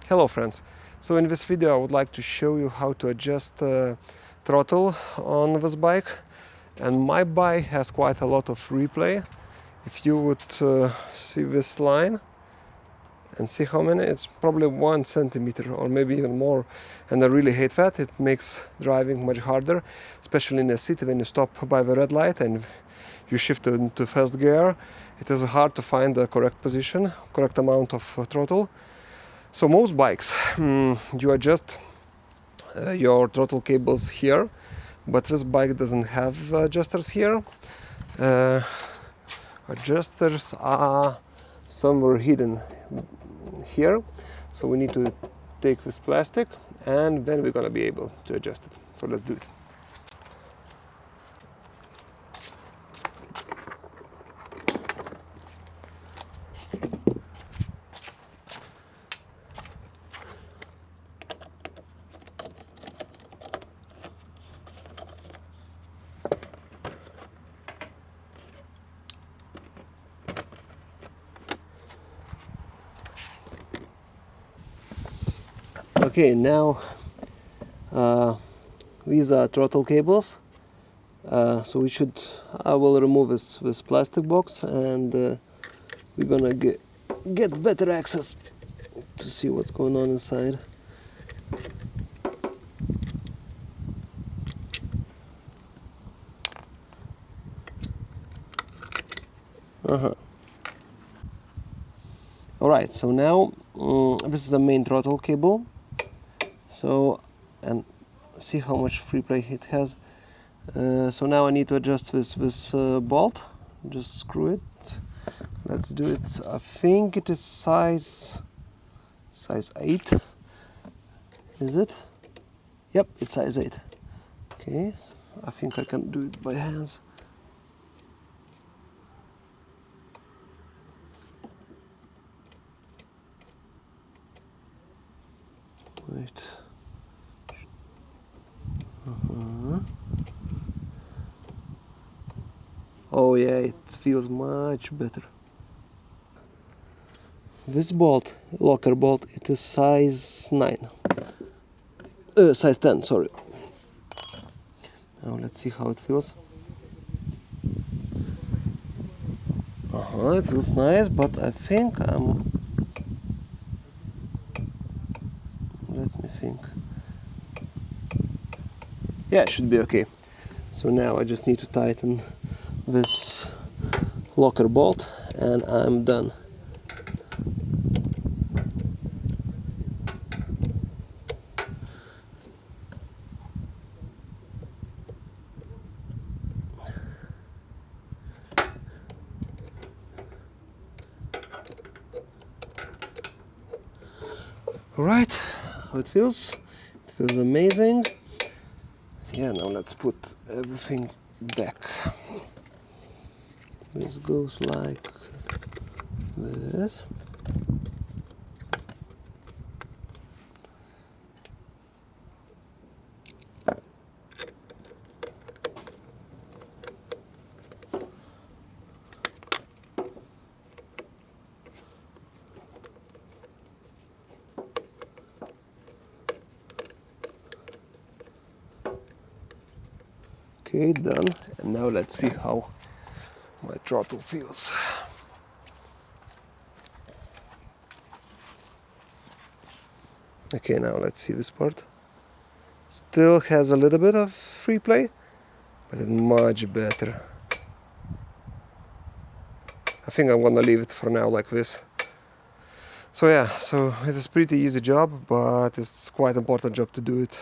Hello friends, so in this video I would like to show you how to adjust throttle on this bike, and my bike has quite a lot of replay. If you would see this line and see how many, it's probably 1 centimeter or maybe even more, and I really hate that. It makes driving much harder, especially in a city when you stop by the red light and you shift into first gear. It is hard to find the correct position, correct amount of throttle. So most bikes, you adjust your throttle cables here, but this bike doesn't have adjusters here. Adjusters are somewhere hidden here, so we need to take this plastic and then we're gonna be able to adjust it. So let's do it. Okay, now these are throttle cables. So I will remove this plastic box, and we're gonna get better access to see what's going on inside. Alright, so now this is the main throttle cable. So, and see how much free play it has. So now I need to adjust this bolt. Just screw it. Let's do it. I think it is size 8. Is it? Yep, it's size 8. Okay, I think I can do it by hands. Wait. Oh yeah, it feels much better. This bolt, locker bolt, it is size 9. Size 10, sorry. Now let's see how it feels. It feels nice, but I think let me think. Yeah, it should be okay. So now I just need to tighten this locker bolt and I'm done. Alright, how it feels? It feels amazing. Yeah, now let's put everything back. This goes like this. Okay, done. And now let's see how my throttle feels. Okay, now let's see this part. Still has a little bit of free play, but it's much better. I think I'm gonna leave it for now like this. So yeah, so it is pretty easy job, but it's quite important job to do it.